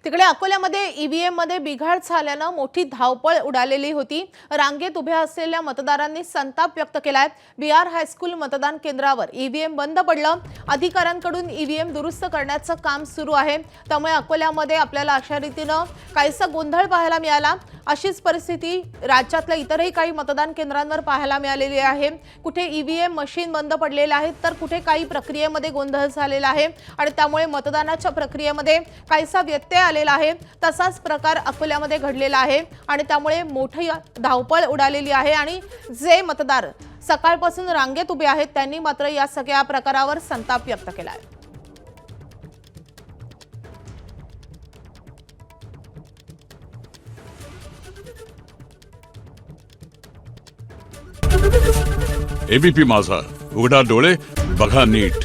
तिकडे अकोल्यामध्ये ईव्हीएम मध्ये बिघाड झाल्याने मोठी धावपळ उडालेली होती। रांगेत उभ्या असलेल्या मतदारांनी संताप व्यक्त केलाय। बीआर हायस्कूल मतदान केंद्रावर ईव्हीएम बंद पडलं। अधिकाऱ्यांकडून ईव्हीएम दुरुस्त करण्याचं काम सुरू आहे। त्यामुळे अकोल्यामध्ये आपल्याला अशा रीतीने काहीसा गोंधळ पाहायला मिळाला। अशीच परिस्थिती राज्यातल्या इतरही काही मतदान केंद्रांवर पाहायला मिळालेली आहे। कुठे ईव्हीएम मशीन बंद पडलेले आहेत, तर कुठे काही प्रक्रियेमध्ये गोंधळ झालेला आहे आणि त्यामुळे मतदानाच्या प्रक्रियेमध्ये काहीसा व्यत्यय आलेला आहे। तसाच प्रकार अकोल्यामध्ये घडलेला आहे आणि त्यामुळे मोठी धावपळ उडालेली आहे आणि जे मतदार सकाळपासून रांगेत उभे आहेत त्यांनी मात्र या सगळ्या प्रकारावर संताप व्यक्त केला आहे। एबीपी माझा, उघडा डोळे बघा नीट।